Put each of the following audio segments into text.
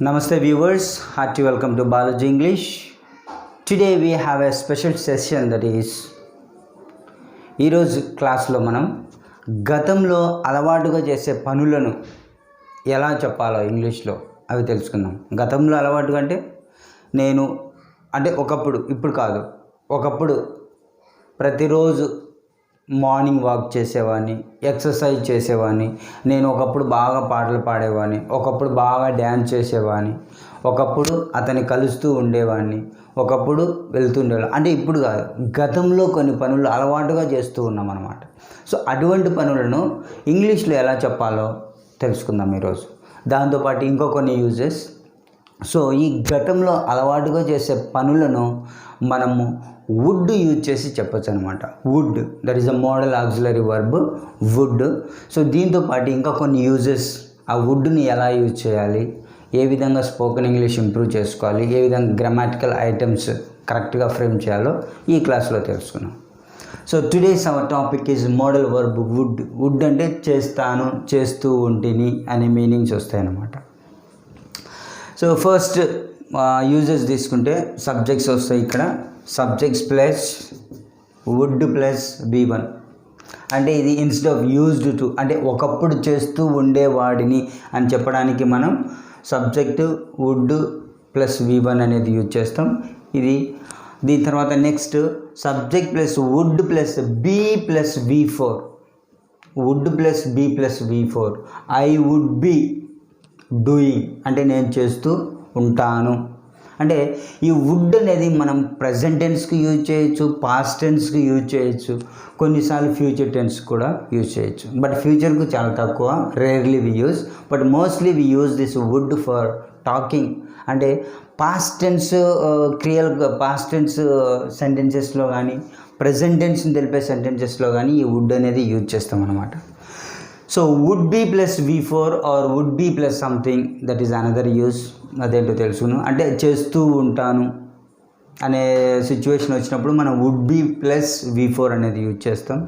Namaste viewers, hearty welcome to Balu.G English. Today we have a special session that is ఈరోజు క్లాస్లో మనం గతంలో అలవాటుగా చేసే పనులను ఎలా చెప్పాలో ఇంగ్లీష్లో అవి తెలుసుకుందాం. గతంలో అలవాటుగా అంటే నేను ఒకప్పుడు, ఇప్పుడు కాదు, ఒకప్పుడు ప్రతిరోజు మార్నింగ్ వాక్ చేసేవాడిని, ఎక్సర్సైజ్ చేసేవాడిని, నేను ఒకప్పుడు బాగా పాటలు పాడేవాడిని, ఒకప్పుడు బాగా డ్యాన్స్ చేసేవాడిని, ఒకప్పుడు అతన్ని కలుస్తూ ఉండేవాడిని, ఒకప్పుడు వెళ్తుండేవాళ్ళం. అంటే ఇప్పుడు కాదు, గతంలో కొన్ని పనులు అలవాటుగా చేస్తూ ఉన్నాం అన్నమాట. సో అటువంటి పనులను ఇంగ్లీష్లో ఎలా చెప్పాలో తెలుసుకుందాం ఈరోజు. దాంతోపాటు ఇంకో కొన్ని యూజెస్. సో ఈ గతంలో అలవాటుగా చేసే పనులను మనము వుడ్ యూజ్ చేసి చెప్పచ్చు అనమాట. Would, that is a modal auxiliary verb would. So దీంతోపాటు ఇంకా కొన్ని యూజెస్, ఆ వుడ్ని ఎలా యూజ్ చేయాలి, ఏ విధంగా స్పోకెన్ ఇంగ్లీష్ ఇంప్రూవ్ చేసుకోవాలి, ఏ విధంగా గ్రామాటికల్ ఐటమ్స్ కరెక్ట్గా ఫ్రేమ్ చేయాలో ఈ క్లాస్లో తెలుసుకున్నాం. So today's our topic is modal verb would. Would అంటే చేస్తాను, చేస్తూ ఉంటిని అనే మీనింగ్స్ వస్తాయన్నమాట. సో ఫస్ట్ యూజెస్ తీసుకుంటే సబ్జెక్ట్స్ వస్తాయి. ఇక్కడ subjects plus would plus V1 అంటే ఇది ఇన్స్టెడ్ ఆఫ్ యూజ్డ్ టు, అంటే ఒకప్పుడు చేస్తూ ఉండేవాడిని అని చెప్పడానికి మనం సబ్జెక్టు వుడ్ ప్లస్ V1 అనేది యూజ్ చేస్తాం. ఇది దీని తర్వాత next subject plus would plus B plus V4. Would plus B plus V4. I would be doing అంటే నేను చేస్తూ ఉంటాను. అంటే ఈ వుడ్ అనేది మనం ప్రజెంట్ టెన్స్కి యూజ్ చేయొచ్చు, పాస్ట్ టెన్స్కి యూజ్ చేయొచ్చు, కొన్నిసార్లు ఫ్యూచర్ టెన్స్ కూడా యూజ్ చేయొచ్చు. బట్ ఫ్యూచర్కు చాలా తక్కువ, rarely we use, but mostly we use this would for talking. అంటే పాస్ట్ టెన్స్ పాస్ట్ టెన్స్ సెంటెన్సెస్లో కానీ, ప్రజెంట్ టెన్స్ని తెలిపే సెంటెన్సెస్లో కానీ ఈ వుడ్ అనేది యూజ్ చేస్తాం అన్నమాట. So would be plus V4 or would be plus something, that is another use. అదేంటో తెలుసుకున్నాం. అంటే చేస్తూ ఉంటాను అనే సిచ్యువేషన్ వచ్చినప్పుడు మనం వుడ్ బి ప్లస్ V4 అనేది యూజ్ చేస్తాం.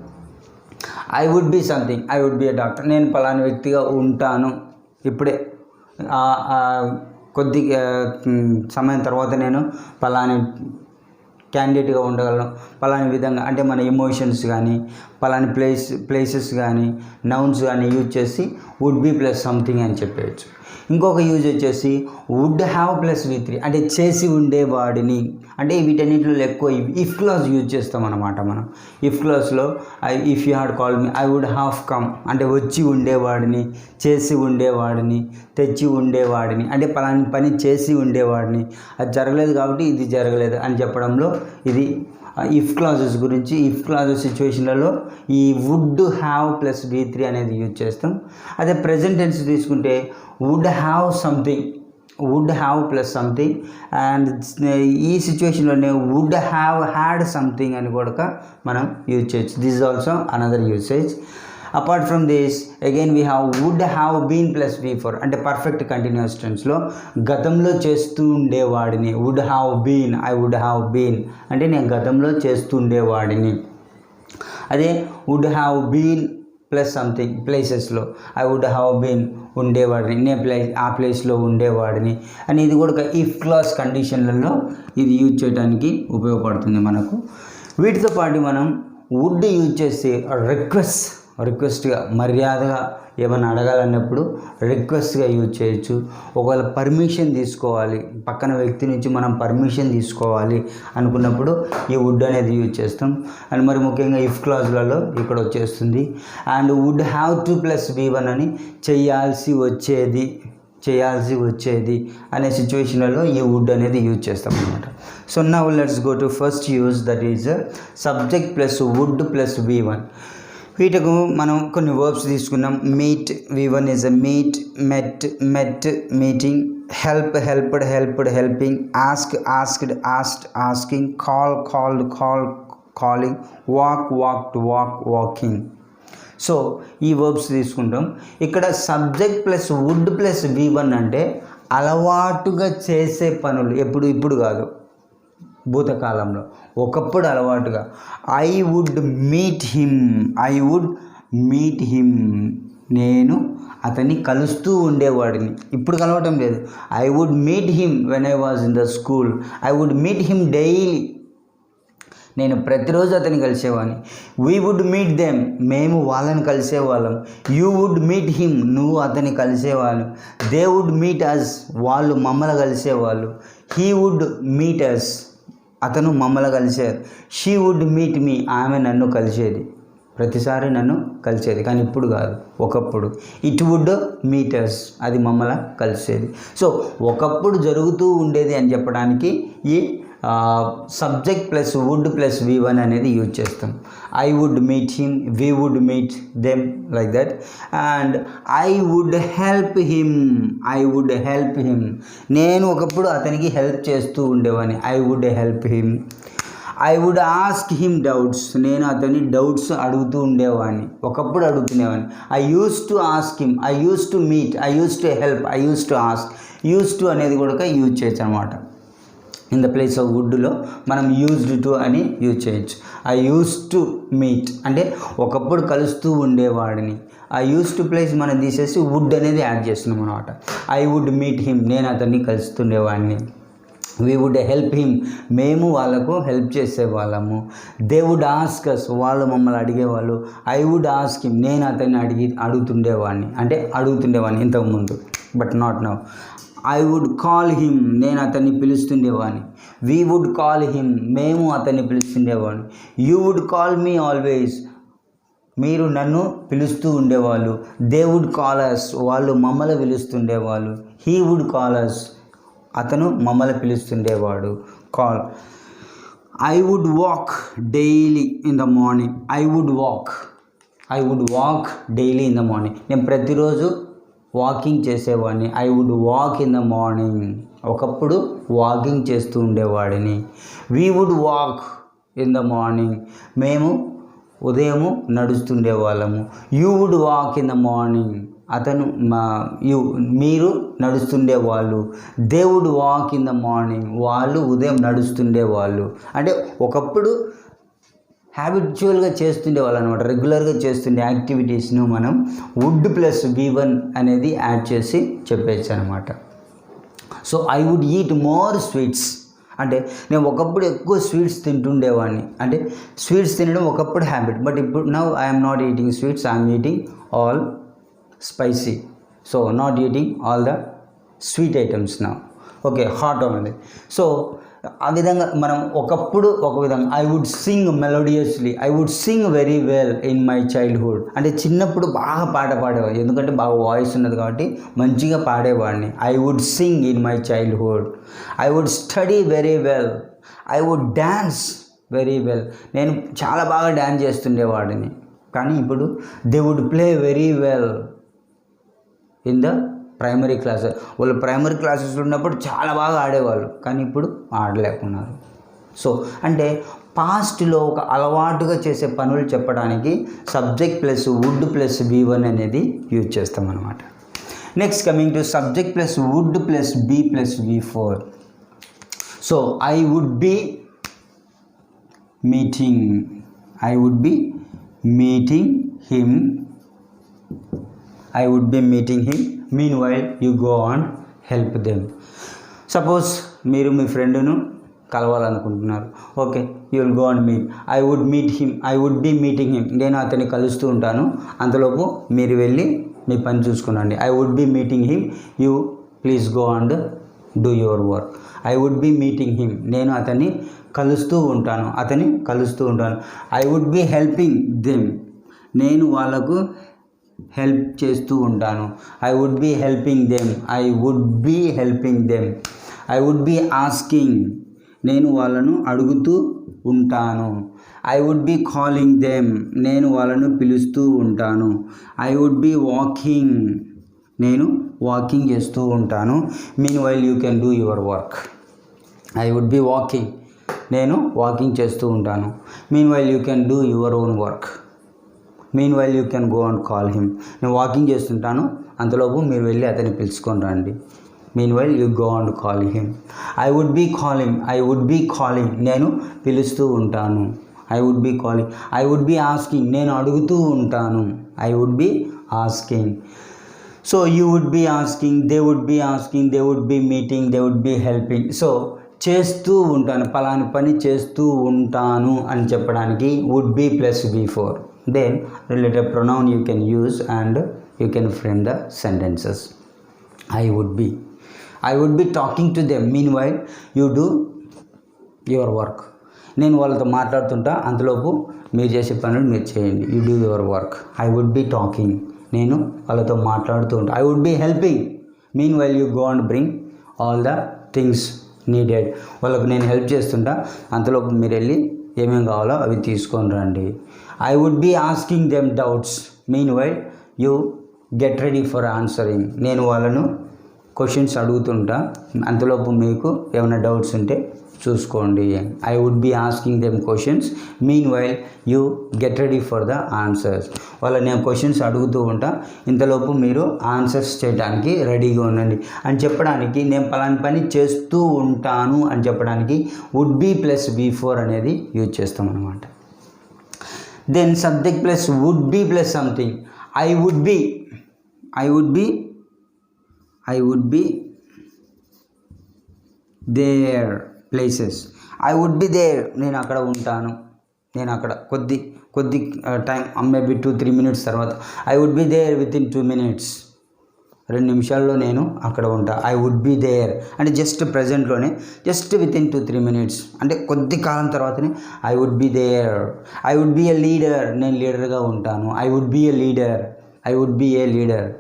I would be something, I would be a doctor, నేను పలానా వ్యక్తిగా ఉంటాను, ఇప్పుడే కొద్ది సమయం తర్వాత నేను పలాని క్యాండిడేట్గా ఉండగలను, పలాని విధంగా. అంటే మన ఎమోషన్స్ కానీ, పలాని ప్లేసెస్ కానీ, నౌన్స్ కానీ యూజ్ చేసి వుడ్ బి ప్లస్ సంథింగ్ అని చెప్పేయచ్చు. ఇంకొక యూజ్ వచ్చేసి వుడ్ హ్యావ్ ప్లస్ V3 అంటే చేసి ఉండేవాడిని. అంటే వీటన్నిటిలో ఎక్కువ ఇఫ్ క్లాజ్ యూజ్ చేస్తాం అన్నమాట. మనం ఇఫ్ క్లాజ్లో if you had called me I would have come అంటే వచ్చి ఉండేవాడిని, చేసి ఉండేవాడిని, తెచ్చి ఉండేవాడిని, అంటే పలాని పని చేసి ఉండేవాడిని, అది జరగలేదు కాబట్టి ఇది జరగలేదు అని చెప్పడంలో ఇది ఇఫ్ క్లాజెస్ గురించి. ఇఫ్ క్లాజెస్ సిచ్యువేషన్లలో ఈ వుడ్ హ్యావ్ ప్లస్ V3 అనేది యూజ్ చేస్తాం. అదే ప్రజెంట్ టెన్స్ తీసుకుంటే would have something, would have plus something, and ఈ సిచ్యువేషన్లోనే వుడ్ హ్యావ్ హ్యాడ్ సంథింగ్ అని కూడా మనం యూజ్ చేయొచ్చు. This is also another usage. Apart from this again we have would have been plus V4 అంటే perfect continuous టెన్స్లో గతంలో చేస్తూ ఉండేవాడిని. Would have been, I would have been అంటే నేను గతంలో చేస్తూ ఉండేవాడిని. అదే would have been plus something ప్లేసెస్లో ఐ వుడ్ హ్యావ్ బీన్ ఉండేవాడిని, నేను ఆ ప్లేస్లో ఉండేవాడిని అని. ఇది కూడా ఇఫ్ క్లాస్ కండిషన్లలో ఇది యూజ్ చేయడానికి ఉపయోగపడుతుంది మనకు. వీటితో పాటు మనం వుడ్ యూజ్ చేసి రిక్వెస్ట్గా, మర్యాదగా ఏమైనా అడగాలన్నప్పుడు రిక్వెస్ట్గా యూజ్ చేయొచ్చు. ఒకవేళ పర్మిషన్ తీసుకోవాలి, పక్కన వ్యక్తి నుంచి మనం పర్మిషన్ తీసుకోవాలి అనుకున్నప్పుడు ఈ వుడ్ అనేది యూజ్ చేస్తాం. అండ్ మరి ముఖ్యంగా ఇఫ్ క్లాజ్లలో ఇక్కడ వచ్చేస్తుంది. And would have to plus V1 అని చేయాల్సి వచ్చేది అనే సిచ్యువేషన్లలో ఈ వుడ్ అనేది యూజ్ చేస్తాం అన్నమాట. So now let's go to first use, that is subject plus would plus V1. వీటికి మనం కొన్ని వర్బ్స్ తీసుకున్నాం. Meet, V1 is a meet, met meeting, help helped helping, ask asked asked asking, called calling, walked walking. So ఈ verbs తీసుకుంటాం. ఇక్కడ subject plus would plus V1 అంటే అలవాటుగా చేసే పనులు. ఇప్పుడు కాదు, భూతకాలంలో, ఒకప్పుడు అలవాటుగా. ఐ వుడ్ మీట్ హిమ్ నేను అతన్ని కలుస్తూ ఉండేవాడిని. ఇప్పుడు కలవటం లేదు. I would meet him when I was in the school. I would meet him daily. నేను ప్రతిరోజు అతన్ని కలిసేవాడిని. We would meet them. మేము వాళ్ళని కలిసేవాళ్ళం. You would meet him. నువ్వు అతన్ని కలిసేవాళ్ళు. They would meet us. వాళ్ళు మమ్మల్ని కలిసేవాళ్ళు. He would meet us. అతను మమ్మల్ని కలిసేది. She would meet me. ఆమె నన్ను కలిసేది. ప్రతిసారి నన్ను కలిసేది. కానీ ఇప్పుడు కాదు, ఒకప్పుడు. ఇట్ వుడ్ మీట్ అస్. అది మమ్మల్ని కలిసేది. సో ఒకప్పుడు జరుగుతూ ఉండేది అని చెప్పడానికి ఈ subject plus would plus V1 అనేది యూజ్ చేస్తాం. I would meet him, we would meet them, like that. And I would help him. I would help him. నేను ఒకప్పుడు అతనికి హెల్ప్ చేస్తూ ఉండేవాడిని. I would help him. I would ask him doubts. నేను అతని doubts అడుగుతూ ఉండేవాడిని. ఒకప్పుడు అడుగుతునేవాడిని. I use to ask him. I use to meet. I use to help. I use to ask. Use to అనేది కూడా యూజ్ చేయొచ్చు అనమాట. ఇన్ ద ప్లేస్ ఆఫ్ వుడ్లో మనం యూజ్డ్ టు అని యూజ్ చేయొచ్చు. ఐ యూస్ టు మీట్ అంటే ఒకప్పుడు కలుస్తూ ఉండేవాడిని. ఆ యూస్ టు ప్లేస్ మనం తీసేసి వుడ్ అనేది యాడ్ చేస్తున్నాం అనమాట. I would meet him. నేను అతన్ని కలుస్తుండేవాడిని. We would help him. మేము వాళ్ళకు హెల్ప్ చేసేవాళ్ళము. They would ask us. వాళ్ళు మమ్మల్ని అడిగేవాళ్ళు. I would ask him. నేను అతన్ని అడుగుతుండేవాడిని. అంటే అడుగుతుండేవాడిని ఇంతకుముందు, but not now. I would call him. నేను అతన్ని పిలుస్తుండేవాడిని. We would call him. మేము అతన్ని పిలుస్తుండేవాడిని. You would call me always. మీరు నన్ను పిలుస్తూ ఉండేవాళ్ళు. They would call us. వాళ్ళు మమ్మల్ని పిలుస్తుండేవాళ్ళు. He would call us. అతను మమ్మల్ని పిలుస్తుండేవాడు. Call. I would walk daily in the morning. I would walk daily in the morning. నేను ప్రతిరోజు వాకింగ్ చేసేవాడిని. I would walk in the morning. ఒకప్పుడు వాకింగ్ చేస్తూ ఉండేవాడిని. We would walk in the morning. మేము ఉదయము నడుస్తుండేవాళ్ళము. You would walk in the morning. అతను మీరు నడుస్తుండేవాళ్ళు. They would walk in the morning. వాళ్ళు ఉదయం నడుస్తుండేవాళ్ళు. అంటే ఒకప్పుడు హ్యాబిచువల్గా చేస్తుండేవాళ్ళు అనమాట. రెగ్యులర్గా చేస్తుండే యాక్టివిటీస్ను మనం వుడ్ ప్లస్ V1 అనేది యాడ్ చేసి చెప్పేచ్చు అనమాట. So I would eat more sweets. అంటే నేను ఒకప్పుడు ఎక్కువ స్వీట్స్ తింటుండేవాడిని. అంటే స్వీట్స్ తినడం ఒకప్పుడు హ్యాబిట్, బట్ ఇప్పుడు now I'm not eating sweets. I'm eating all spicy. So not eating all the sweet items నా. ఓకే, హాట్ ఉంది. సో ఆ విధంగా మనం ఒకప్పుడు ఒక విధంగా. I would sing melodiously. I would sing very well in my childhood. అంటే చిన్నప్పుడు బాగా పాట పాడేవాడు. ఎందుకంటే బాగా వాయిస్ ఉన్నది కాబట్టి మంచిగా పాడేవాడిని. I would sing in my childhood. I would study very well. I would dance very well. నేను చాలా బాగా డ్యాన్స్ చేస్తుండేవాడిని. కానీ ఇప్పుడు they would play very well in the primary classes. వాళ్ళు ప్రైమరీ క్లాసెస్లో ఉన్నప్పుడు చాలా బాగా ఆడేవాళ్ళు, కానీ ఇప్పుడు ఆడలేకున్నారు. సో అంటే పాస్ట్లో ఒక అలవాటుగా చేసే పనులు చెప్పడానికి subject plus would plus V1 అనేది యూజ్ చేస్తాం అనమాట. Next coming to subject plus would plus B plus V4. So I would be meeting. I would be meeting him. I would be meeting him. Meanwhile, you go on help them. Suppose మీరు మీ ఫ్రెండ్ను కలవాలనుకుంటున్నారు. Okay, you will go and meet. I would meet him. I would be meeting him. నేను అతన్ని కలుస్తూ ఉంటాను. అంతలోపు మీరు వెళ్ళి మీ పని చూసుకునండి. I would be meeting him. You please go and do your work. I would be meeting him. నేను అతన్ని కలుస్తూ ఉంటాను. I would be helping them. నేను వాళ్ళకు హెల్ప్ చేస్తూ ఉంటాను. I would be helping them. I would be helping them. I would be asking. నేను వాళ్ళను అడుగుతూ ఉంటాను. I would be calling them. నేను వాళ్ళను పిలుస్తూ ఉంటాను. I would be walking. నేను వాకింగ్ చేస్తూ ఉంటాను. Meanwhile you can do your work. I would be walking. నేను వాకింగ్ చేస్తూ ఉంటాను. Meanwhile you can do your own work. Meanwhile you can go and call him. నేను walking చేస్తుంటాను, అంతలోపు మీరు వెళ్ళి అతన్ని పిలుచుకొని రండి. Meanwhile you go and call him. I would be calling. నేను పిలుస్తూ ఉంటాను. I would be calling. I would be asking. నేను అడుగుతూ ఉంటాను. I would be asking. So you would be asking, they would be asking, they would be meeting, they would be helping. So చేస్తూ ఉంటాను, పలాని పని చేస్తూ ఉంటాను అని చెప్పడానికి would be plus before. Then related pronoun you can use and you can frame the sentences. I would be talking to them, meanwhile you do your work. నేను వాళ్ళతో మాట్లాడుతుంటా, అంతలోపు మీరు చేసే పనులు మీరు చేయండి. You do your work. I would be talking, నేను వాళ్ళతో మాట్లాడుతూ ఉంటా. I would be helping, meanwhile you go and bring all the things needed. వాళ్ళకు నేను హెల్ప్ చేస్తుంటా, అంతలోపు మీరు వెళ్ళి ఏమేమి కావాలో అవి తీసుకొని రండి. I would be asking them doubts, meanwhile you get ready for answering. నేను వాళ్ళను క్వశ్చన్స్ అడుగుతుంటా, అంతలోపు మీకు ఏమైనా డౌట్స్ ఉంటే చూసుకోండి. I would be asking them questions, meanwhile you get ready for the answers. వాళ్ళ నేను క్వశ్చన్స్ అడుగుతూ ఉంటా, ఇంతలోపు మీరు ఆన్సర్స్ చేయడానికి రెడీగా ఉండండి అని చెప్పడానికి, నేను పలాని పని చేస్తూ ఉంటాను అని చెప్పడానికి వుడ్ బి ప్లస్ బిఫోర్ అనేది యూజ్ చేస్తాం అన్నమాట. Then subject plus would be plus something. I would be there places. I would be there, నేను అక్కడ ఉంటాను, నేను అక్కడ కొద్ది టైం, మేబీ 2-3 minutes తర్వాత I would be there within 2 minutes, 2 నిమిషాల్లో నేను అక్కడ ఉంటా. ఐ వుడ్ బి దేర్ అంటే జస్ట్ ప్రజెంట్లోనే, జస్ట్ విత్ ఇన్ 2-3 minutes అంటే కొద్ది కాలం తర్వాతనే I would be there. I would be a leader, నేను లీడర్గా ఉంటాను. I would be a leader.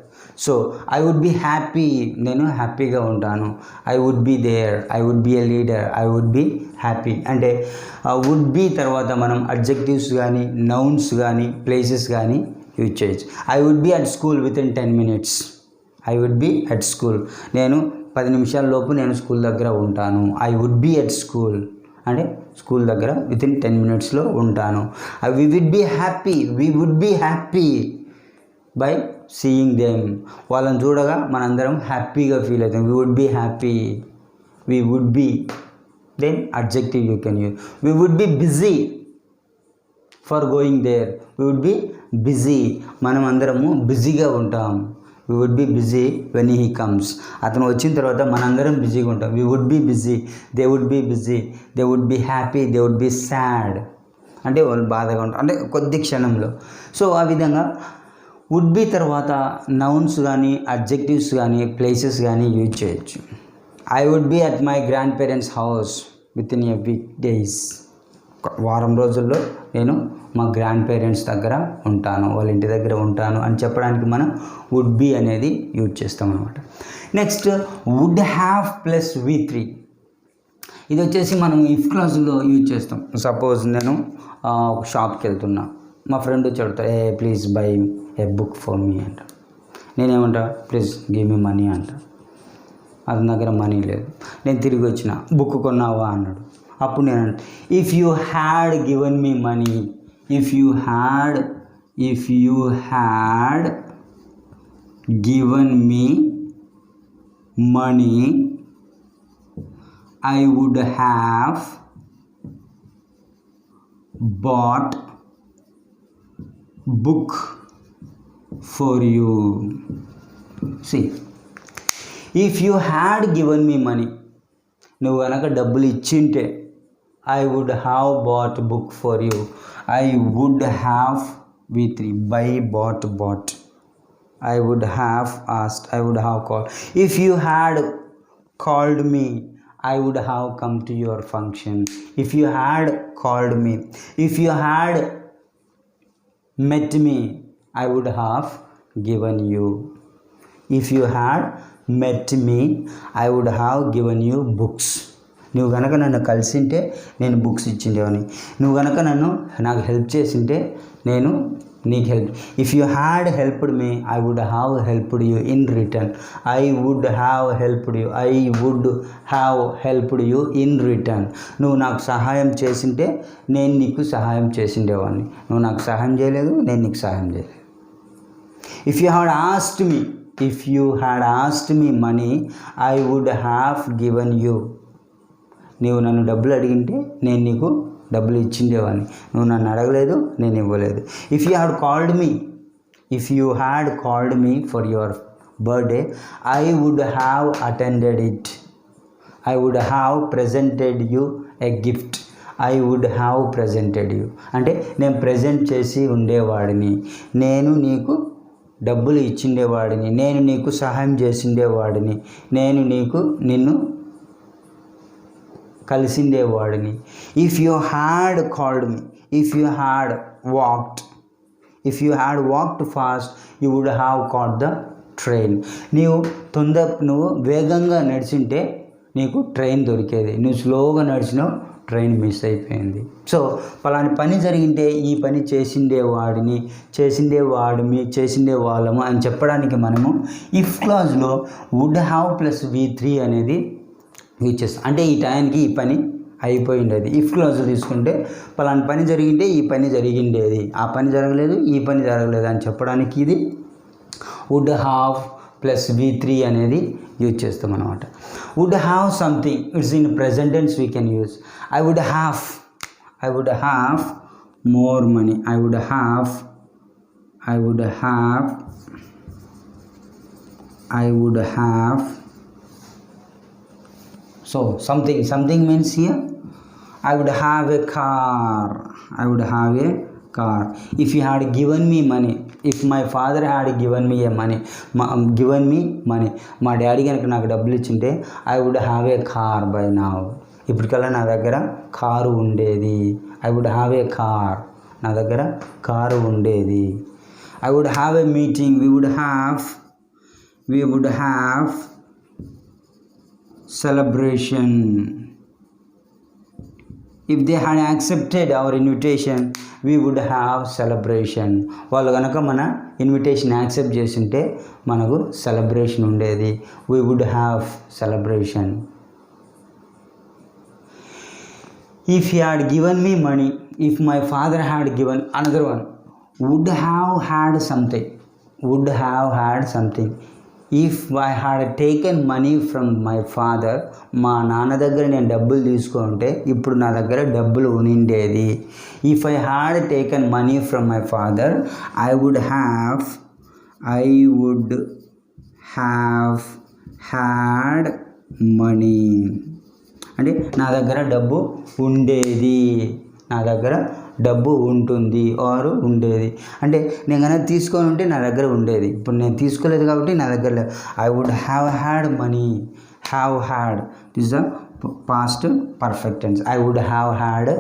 So I would be happy, నేను హ్యాపీగా ఉంటాను. I would be there, I would be a leader, I would be happy. అంటే would be తర్వాత మనం adjectives కానీ, నౌన్స్ కానీ, ప్లేసెస్ కానీ యూజ్ చేయొచ్చు. I would be at school within 10 minutes. I would be at school, నేను 10 నిమిషాల లోపు నేను స్కూల్ దగ్గర ఉంటాను. I would be at school అంటే స్కూల్ దగ్గర విత్ ఇన్ 10 minutesలో ఉంటాను. We would be happy by seeing them. వాళ్ళని చూడగా మనందరం హ్యాపీగా ఫీల్ అవుతాం. We would be then adjective you can use. We would be busy for going there. We would be busy, మనం అందరము బిజీగా ఉంటాం. We would be busy when he comes, అతను వచ్చిన తర్వాత మనందరం బిజీగా ఉంటాం. We would be busy, they would be busy, they would be happy, they would be sad అంటే వాళ్ళు బాధగా ఉంటారు అంటే కొద్ది క్షణంలో. సో ఆ విధంగా వుడ్ బి తర్వాత నౌన్స్ కానీ, అడ్జెక్టివ్స్ కానీ, ప్లేసెస్ కానీ యూజ్ చేయొచ్చు. I would be at my grandparents house within a week days. వారం రోజుల్లో నేను మా గ్రాండ్ పేరెంట్స్ దగ్గర ఉంటాను, వాళ్ళ ఇంటి దగ్గర ఉంటాను అని చెప్పడానికి మనం వుడ్ బి అనేది యూజ్ చేస్తాం అనమాట. Next would have plus V3. ఇది వచ్చేసి మనం ఇఫ్ క్లాసులో యూజ్ చేస్తాం. సపోజ్ నేను ఒక షాప్కి వెళ్తున్నా, మా ఫ్రెండ్ వచ్చి అడుగుతా, please by A book for me అంట. నేనేమంటా, ప్లీజ్ గివ్ మీ మనీ అంట. అతని దగ్గర మనీ లేదు, నేను తిరిగి వచ్చిన, బుక్ కొన్నావా అన్నాడు. అప్పుడు నేను అంట, if you had given me money, if you had given me money I would have bought book for you. See, if you had given me money, నువ్వు కనుక డబ్బులు ఇచ్చింటే, I would have bought book for you. I would have V3 buy, bought. I would have asked, I would have called. If you had called me, I would have come to your function. If you had called me, if you had met me, I would have given you. If you had met me, I would have given you books. నువ్వు కనుక నన్ను కలిసింటే నేను books ఇచ్చిండేవని, నువ్వు కనుక నాకు help చేసింటే నేను నీకు help. If you had helped me, I would have helped you in return. I would have helped you in return. నువ్వు నాకు సహాయం చేసింటే నేను నీకు సహాయం చేసిండేవాడిని. నువ్వు నాకు సహాయం చేయలేదు, నేను నీకు సహాయం చేయలేదు. If you had asked me money, I would have given you. నీవు నన్ను డబ్బులు అడిగింటే నేను నీకు డబ్బులు ఇచ్చిండేవాడిని. నువ్వు నన్ను అడగలేదు, నేను ఇవ్వలేదు. If you had called me, If you had called me for your birthday, I would have attended it. I would have presented you a gift. I would have presented you. అంటే నేను ప్రజెంట్ చేసి ఉండేవాడిని, నేను నీకు డబ్బులు ఇచ్చిండేవాడిని, నేను నీకు సహాయం చేసిండేవాడిని, నేను నిన్ను కలిసిండేవాడిని. If you had called me, if you had walked fast, you would have caught the train. నువ్వు వేగంగా నడిచింటే నీకు ట్రైన్ దొరికేది, నువ్వు స్లోగా నడిచినావు, ట్రైన్ మిస్ అయిపోయింది. సో పలాని పని జరిగింటే ఈ పని చేసిండే వాళ్ళము అని చెప్పడానికి మనము ఇఫ్ క్లాజ్లో వుడ్ హ్యావ్ ప్లస్ V3 అనేది యూజ్ చేస్తాం. అంటే ఈ టైంకి ఈ పని అయిపోయిండేది. ఇఫ్ క్లాజ్ తీసుకుంటే పలాని పని జరిగింటే ఈ పని జరిగిండేది, ఆ పని జరగలేదు, ఈ పని జరగలేదు అని చెప్పడానికి ఇది వుడ్ హ్యావ్ ప్లస్ V3 అనేది యూజ్ చేస్తాం అన్నమాట. Would have something, it's in present tense we can use. I would have more money. I would have so something means here I would have a car. If you had given me money, if my father had given me money, మా daddy కనుక నాకు డబ్బులు ఇచ్చింటే I would have a car by now. ఇప్పటికల్లా నా దగ్గర car ఉండేది. I would have a car, నా దగ్గర car ఉండేది. I would have a meeting. We would have celebration. If they had accepted our invitation, we would have celebration. వాళ్ళు కనుక మన invitation accept చేసింటే మనకు సెలబ్రేషన్ ఉండేది. We would have celebration. If he had given me money, if my father had given, another one, would have had something. If I had taken money from my father, మా నాన్న దగ్గర నేను డబ్బులు తీసుకుంటే ఇప్పుడు నా దగ్గర డబ్బులు ఉండిండేది. If I had taken money from my father, I would have had money. అంటే నా దగ్గర డబ్బు ఉండేది, నా దగ్గర డబ్బు ఉంటుంది ఆరు ఉండేది. అంటే నేను కనుక తీసుకొని ఉంటే నా దగ్గర ఉండేది, ఇప్పుడు నేను తీసుకోలేదు కాబట్టి నా దగ్గర లేదు. I would have had money. This the past perfect tense. I would have had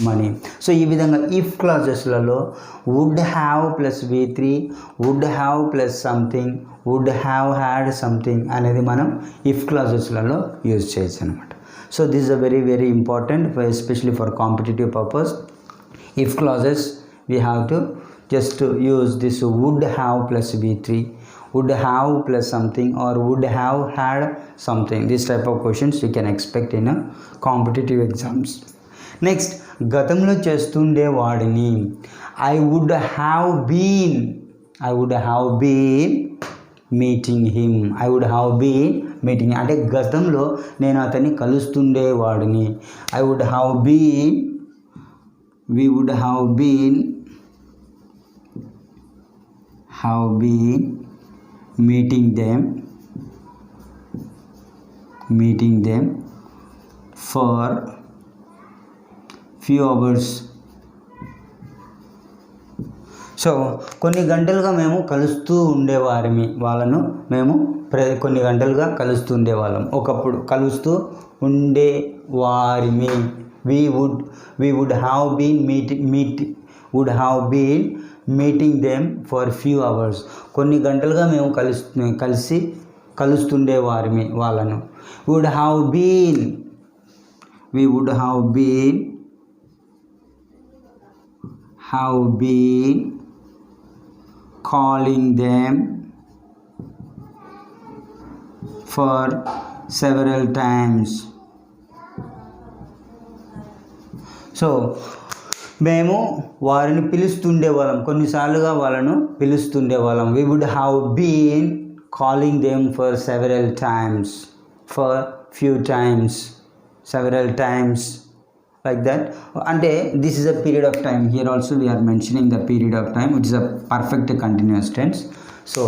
money. So ఈ విధంగా ఇఫ్ క్లాజెస్లలో would have plus V3, would have plus something, would have had something అనేది మనం ఇఫ్ క్లాజెస్లలో యూజ్ చేయొచ్చు అనమాట. So this is a very very important, especially for competitive purpose. If clauses, we have to just use this would have plus V3, would have plus something, or would have had something. This type of questions you can expect in a competitive exams. Next, గతంలో చేస్తుండే వాడిని I would have been meeting him. Meeting అంటే గతంలో నేను అతన్ని కలుస్తుండేవాడిని. we would have been meeting them for few hours. So కొన్ని గంటలుగా మేము కలుస్తూ ఉండేవారిమి, వాళ్ళను మేము కొన్ని గంటలుగా కలుస్తూ ఉండేవాళ్ళం. ఒకప్పుడు కలుస్తూ ఉండేవారిమి. we would have been meeting them for few hours. కొన్ని గంటలుగా మేము కలుస్తుండేవారిమి వాళ్ళను. we would have been calling them for several times. So మేము వారిని పిలుస్తుండేవాళ్ళం, కొన్నిసార్లుగా వాళ్ళను పిలుస్తుండేవాళ్ళం. we would have been calling them for several times, for few times, several times, like that. అంటే this is a period of time. Here also we are mentioning the period of time. It is a perfect continuous tense. So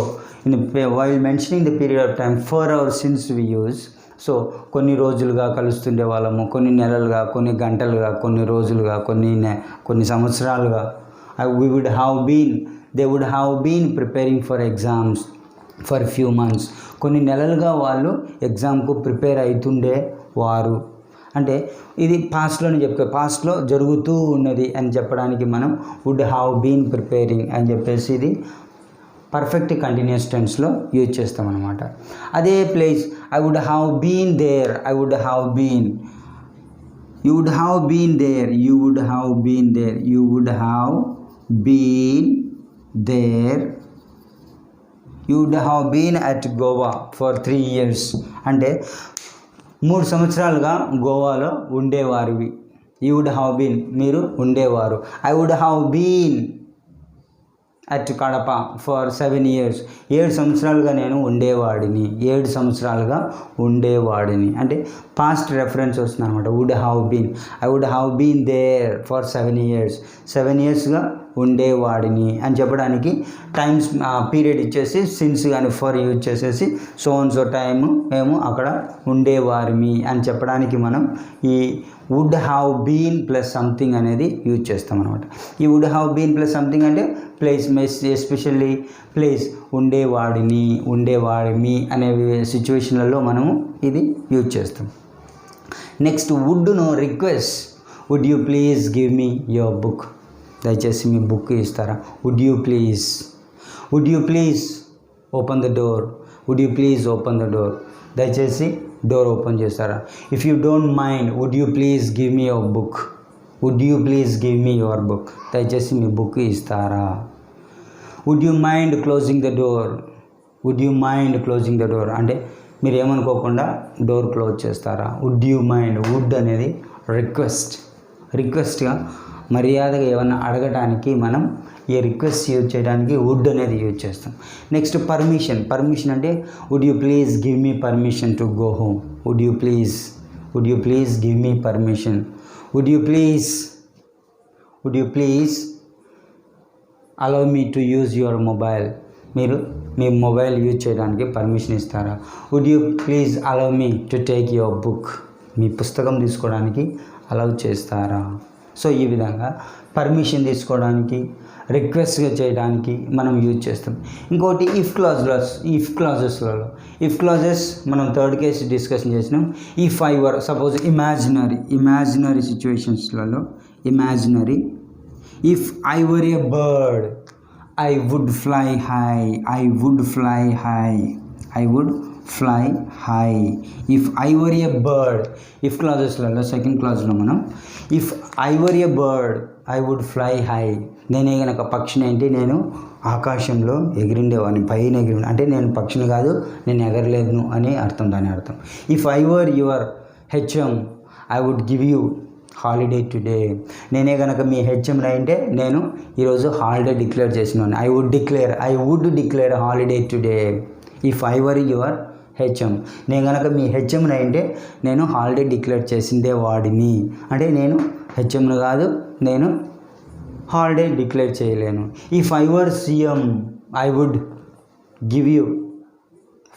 while mentioning the period of time, for our sins we use. So కొన్ని రోజులుగా కలుస్తుండే వాళ్ళము, కొన్ని నెలలుగా, కొన్ని గంటలుగా, కొన్ని రోజులుగా, కొన్ని సంవత్సరాలుగా. they would have been preparing for exams for few months. కొన్ని నెలలుగా వాళ్ళు ఎగ్జామ్కు ప్రిపేర్ అవుతుండే వారు. అంటే ఇది పాస్ట్లోనే పాస్ట్లో జరుగుతూ ఉన్నది అని చెప్పడానికి మనం వుడ్ హ్యావ్ బీన్ ప్రిపేరింగ్ అని చెప్పేసి ఇది పర్ఫెక్ట్ కంటిన్యూస్ టెన్స్లో యూజ్ చేస్తాం అన్నమాట. అదే place I would have been there, I would have been, you would have been there, you would have been there, you would have been there, you would have been at Goa for 3 years. అంటే 3 సంవత్సరాలుగా గోవాలో ఉండేవారివి. You would have been మీరు ఉండేవారు. I would have been at Kadapa for 7 years. 7 సంవత్సరాలుగా నేను ఉండేవాడిని, 7 సంవత్సరాలుగా ఉండేవాడిని. అంటే పాస్ట్ రెఫరెన్స్ వస్తుంది అనమాట. Would have been, I would have been there for 7 years. 7 yearsగా ఉండేవాడిని అని చెప్పడానికి టైమ్స్ పీరియడ్ ఇచ్చేసి సిన్స్ కానీ ఫర్ యూజ్ చేసేసి సో టైము మేము అక్కడ ఉండేవారిమి అని చెప్పడానికి మనం ఈ would have been plus something అనేది యూజ్ చేస్తాం అనమాట. ఈ would have been plus something అంటే ప్లేస్, ఎస్పెషల్లీ ప్లేస్, ఉండేవాడిమి అనే సిచ్యువేషన్లలో మనము ఇది యూజ్ చేస్తాం. నెక్స్ట్ వుడ్ను request, would you please give me your book, దయచేసి మీ బుక్ ఇస్తారా. Would you please open the door, would you please open the door, దయచేసి డోర్ ఓపెన్ చేస్తారా. If you don't mind would you please give me your book, would you please give me your book, దయచేసి మీ book ఇస్తారా. Would you mind closing the door, would you mind closing the door అంటే మీరు ఏమనుకోకుండా door close చేస్తారా. Would you mind, would అనేది రిక్వెస్ట్గా మర్యాదగా ఏమన్నా అడగటానికి మనం ఈ రిక్వెస్ట్ యూజ్ చేయడానికి వుడ్ అనేది యూజ్ చేస్తాం. నెక్స్ట్ పర్మిషన్ అంటే would you please give me permission to go home, would you please give me permission, would you please allow me to use your mobile, మీరు మీ మొబైల్ యూజ్ చేయడానికి permission ఇస్తారా. Would you please allow me to take your book, మీ పుస్తకం తీసుకోవడానికి allow చేస్తారా. So ఈ విధంగా పర్మిషన్ తీసుకోవడానికి, రిక్వెస్ట్గా చేయడానికి మనం యూజ్ చేస్తాం. ఇంకోటి ఇఫ్ క్లాజెస్ మనం థర్డ్ కేసు డిస్కషన్ చేసినాం. If I were suppose imaginary సిచ్యువేషన్స్లలో if I were a bird I would fly high, if I were a bird. If క్లాజెస్లలో సెకండ్ క్లాజ్లో మనం if I were a bird I would fly high, నేనే కనుక పక్షిని అంటే నేను ఆకాశంలో ఎగిరిండేవాడిని, పైన ఎగిరి, అంటే నేను పక్షిని కాదు, నేను ఎగరలేను అని అర్థం, దాని అర్థం. If I were your HM I would give you holiday today, నేనే కనుక మీ హెచ్ఎంని అంటే నేను ఈరోజు హాలిడే డిక్లేర్ చేసినాను. I would declare holiday today. If I were your HM, నేను కనుక మీ హెచ్ఎంని అంటే నేను హాలిడే డిక్లేర్ చేసిందే వాడిని, అంటే నేను హెచ్ఎంను కాదు, నేను హాలిడే డిక్లేర్ చేయలేను. If I were CM I would give you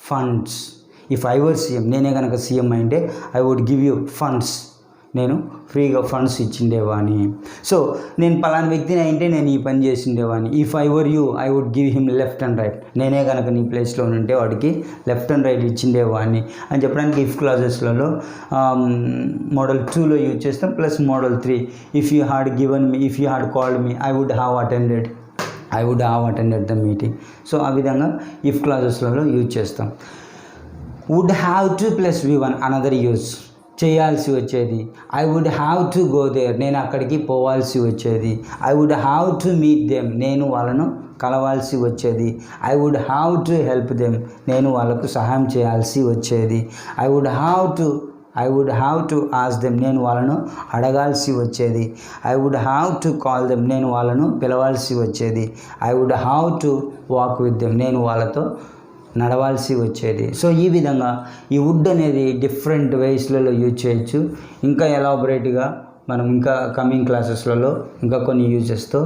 funds, if I were CM, నేనే కనుక సీఎం అంటే I would give you funds, నేను ఫ్రీగా ఫండ్స్ ఇచ్చిండేవాని. సో నేను పలానా వ్యక్తిని అయితే నేను ఈ పని చేసిండేవాని. If I were you I would give him left and right, నేనే కనుక నీ ప్లేస్లో ఉంటే వాడికి లెఫ్ట్ అండ్ రైట్ ఇచ్చిండేవాడిని అని చెప్పడానికి ఇఫ్ క్లాజెస్లలో మోడల్ 2లో యూజ్ చేస్తాం, plus model 3 if you had called me I would have attended the meeting. So ఆ విధంగా ఇఫ్ క్లాజెస్లలో యూజ్ చేస్తాం. Would have to plus V1 another use, చేయాల్సి వచ్చేది. I would have to go there, నేను అక్కడికి పోవాల్సి వచ్చేది. I would have to meet them, నేను వాళ్ళను కలవాల్సి వచ్చేది. I would have to help them, నేను వాళ్ళకు సహాయం చేయాల్సి వచ్చేది. I would have to ask them, నేను వాళ్ళను అడగాల్సి వచ్చేది. I would have to call them, నేను వాళ్ళను పిలవాల్సి వచ్చేది. I would have to walk with them, నేను వాళ్ళతో నడవాల్సి వచ్చేది. సో ఈ విధంగా ఈ వుడ్ అనేది డిఫరెంట్ వేస్లలో యూజ్ చేయొచ్చు. ఇంకా ఎలాబొరేట్గా మనం ఇంకా కమింగ్ క్లాసెస్లలో ఇంకా కొన్ని యూజెస్తో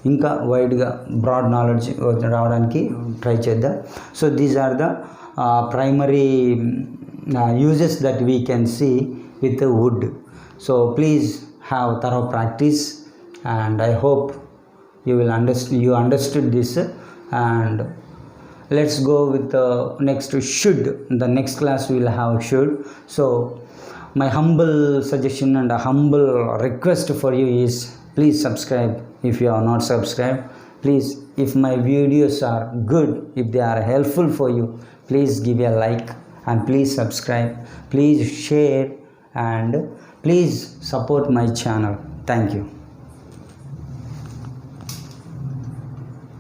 ఇంకా వైడ్గా బ్రాడ్ నాలెడ్జ్ రావడానికి ట్రై చేద్దాం. So these are the primary uses that we can see with the wood. So please have thorough practice, and I hope you understood this. And let's go with the next should. The next class we will have should. So my humble suggestion and a humble request for you is, please subscribe if you are not subscribed. Please, if my videos are good, if they are helpful for you, please give a like and please subscribe, please share, and please support my channel. Thank you.